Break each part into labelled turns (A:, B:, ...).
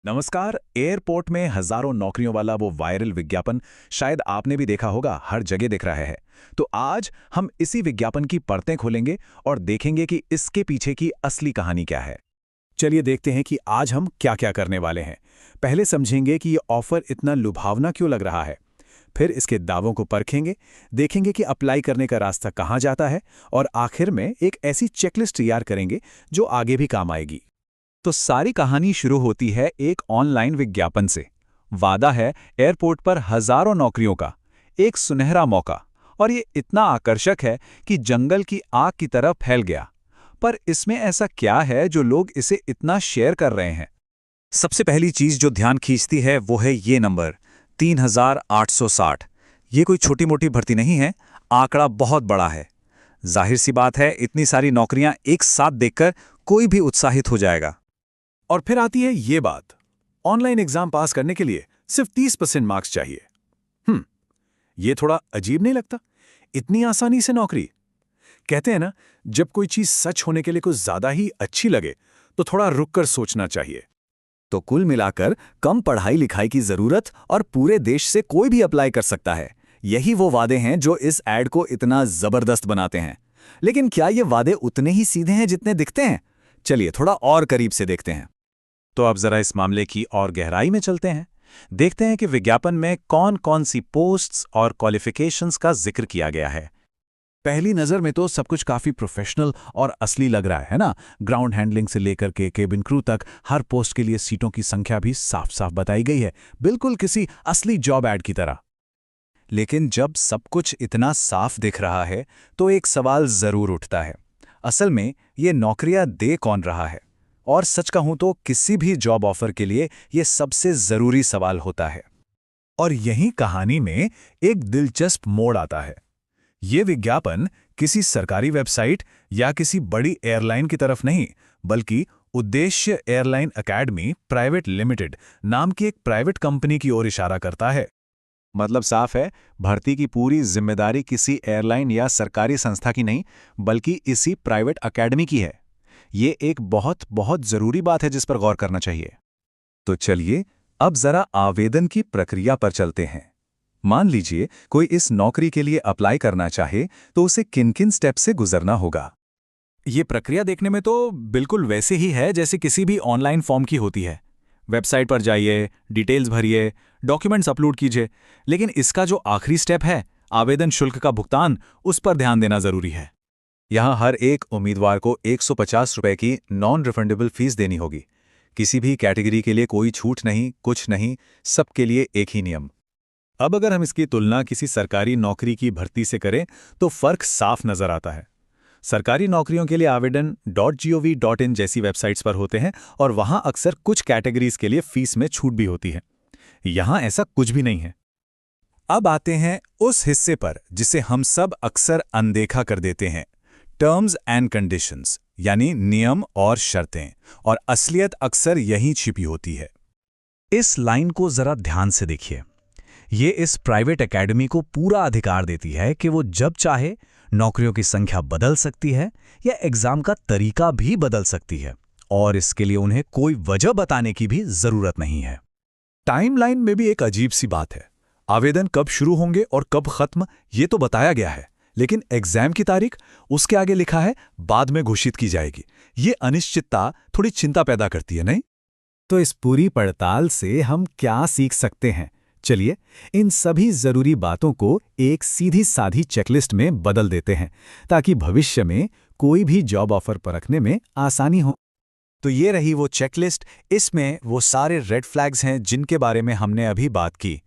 A: नमस्कार। एयरपोर्ट में हजारों नौकरियों वाला वो वायरल विज्ञापन शायद आपने भी देखा होगा, हर जगह दिख रहा है। तो आज हम इसी विज्ञापन की परतें खोलेंगे और देखेंगे कि इसके पीछे की असली कहानी क्या है। चलिए देखते हैं कि आज हम क्या-क्या करने वाले हैं। पहले समझेंगे कि ये ऑफर इतना लुभावना क्यों लग रहा है। फिर इसके दावों को परखेंगे, देखेंगे कि अप्लाई करने का रास्ता कहाँ जाता है और आखिर में एक ऐसी चेकलिस्ट तैयार करेंगे जो आगे भी काम आएगी। तो सारी कहानी शुरू होती है एक ऑनलाइन विज्ञापन से। वादा है एयरपोर्ट पर हजारों नौकरियों का, एक सुनहरा मौका। और ये इतना आकर्षक है कि जंगल की आग की तरह फैल गया। पर इसमें ऐसा क्या है जो लोग इसे इतना शेयर कर रहे हैं? सबसे पहली चीज जो ध्यान खींचती है वो है ये नंबर 3860। ये कोई छोटी मोटी भर्ती नहीं है, आंकड़ा बहुत बड़ा है। जाहिर सी बात है, इतनी सारी नौकरियां एक साथ देखकर कोई भी उत्साहित हो जाएगा। और फिर आती है ये बात, ऑनलाइन एग्जाम पास करने के लिए सिर्फ 30% मार्क्स चाहिए। ये थोड़ा अजीब नहीं लगता? इतनी आसानी से नौकरी? कहते हैं ना, जब कोई चीज सच होने के लिए कुछ ज्यादा ही अच्छी लगे तो थोड़ा रुककर सोचना चाहिए। तो कुल मिलाकर कम पढ़ाई लिखाई की जरूरत और पूरे देश से कोई भी अप्लाई कर सकता है। यही वो वादे हैं जो इस ऐड को इतना जबरदस्त बनाते हैं। लेकिन क्या ये वादे उतने ही सीधे हैं जितने दिखते हैं? चलिए थोड़ा और करीब से देखते हैं। तो अब जरा इस मामले की और गहराई में चलते हैं। देखते हैं कि विज्ञापन में कौन कौन सी पोस्ट्स और क्वालिफिकेशंस का जिक्र किया गया है। पहली नज़र में तो सब कुछ काफ़ी प्रोफेशनल और असली लग रहा है ना। ग्राउंड हैंडलिंग से लेकर के केबिन क्रू तक हर पोस्ट के लिए सीटों की संख्या भी साफ साफ बताई गई है, बिल्कुल किसी असली जॉब ऐड की तरह। लेकिन जब सब कुछ इतना साफ दिख रहा है तो एक सवाल ज़रूर उठता है। असल में ये नौकरियां दे कौन रहा है? और सच कहूं तो किसी भी जॉब ऑफर के लिए ये सबसे ज़रूरी सवाल होता है। और यही कहानी में एक दिलचस्प मोड़ आता है। ये विज्ञापन किसी सरकारी वेबसाइट या किसी बड़ी एयरलाइन की तरफ नहीं, बल्कि उद्देश्य एयरलाइन अकेडमी प्राइवेट लिमिटेड नाम की एक प्राइवेट कंपनी की ओर इशारा करता है। मतलब साफ है, भर्ती की पूरी जिम्मेदारी किसी एयरलाइन या सरकारी संस्था की नहीं, बल्कि इसी प्राइवेट अकेडमी की है। ये एक बहुत बहुत जरूरी बात है जिस पर गौर करना चाहिए। तो चलिए अब जरा आवेदन की प्रक्रिया पर चलते हैं। मान लीजिए कोई इस नौकरी के लिए अप्लाई करना चाहे तो उसे किन-किन स्टेप से गुजरना होगा। ये प्रक्रिया देखने में तो बिल्कुल वैसे ही है जैसे किसी भी ऑनलाइन फॉर्म की होती है। वेबसाइट पर जाइए, डिटेल्स भरिए, डॉक्यूमेंट्स अपलोड कीजिए। लेकिन इसका जो आखिरी स्टेप है, आवेदन शुल्क का भुगतान, उस पर ध्यान देना जरूरी है। यहाँ हर एक उम्मीदवार को 150 रुपए की नॉन रिफंडेबल फीस देनी होगी। किसी भी कैटेगरी के लिए कोई छूट नहीं, कुछ नहीं, सबके लिए एक ही नियम। अब अगर हम इसकी तुलना किसी सरकारी नौकरी की भर्ती से करें तो फर्क साफ नजर आता है। सरकारी नौकरियों के लिए आवेदन .gov.in जैसी वेबसाइट्स पर होते हैं और वहां अक्सर कुछ कैटेगरीज के लिए फीस में छूट भी होती है। यहाँ ऐसा कुछ भी नहीं है। अब आते हैं उस हिस्से पर जिसे हम सब अक्सर अनदेखा कर देते हैं, टर्म्स एंड कंडीशंस, यानी नियम और शर्तें। और असलियत अक्सर यहीं छिपी होती है। इस लाइन को जरा ध्यान से देखिए। ये इस प्राइवेट एकेडमी को पूरा अधिकार देती है कि वो जब चाहे नौकरियों की संख्या बदल सकती है या एग्जाम का तरीका भी बदल सकती है, और इसके लिए उन्हें कोई वजह बताने की भी जरूरत नहीं है। टाइमलाइन में भी एक अजीब सी बात है। आवेदन कब शुरू होंगे और कब खत्म, ये तो बताया गया है, लेकिन एग्जाम की तारीख उसके आगे लिखा है बाद में घोषित की जाएगी। ये अनिश्चितता थोड़ी चिंता पैदा करती है, नहीं? तो इस पूरी पड़ताल से हम क्या सीख सकते हैं? चलिए इन सभी जरूरी बातों को एक सीधी साधी चेकलिस्ट में बदल देते हैं ताकि भविष्य में कोई भी जॉब ऑफर परखने में आसानी हो। तो ये रही वो चेकलिस्ट। इसमें वो सारे रेड फ्लैग्स हैं जिनके बारे में हमने अभी बात की।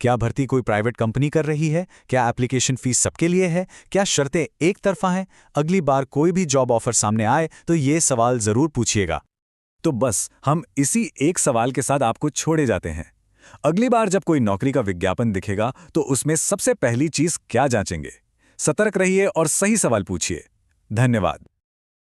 A: क्या भर्ती कोई प्राइवेट कंपनी कर रही है? क्या एप्लीकेशन फीस सबके लिए है? क्या शर्तें एक तरफा हैं? अगली बार कोई भी जॉब ऑफर सामने आए तो ये सवाल जरूर पूछिएगा। तो बस हम इसी एक सवाल के साथ आपको छोड़े जाते हैं। अगली बार जब कोई नौकरी का विज्ञापन दिखेगा तो उसमें सबसे पहली चीज क्या जांचेंगे? सतर्क रहिए और सही सवाल पूछिए। धन्यवाद।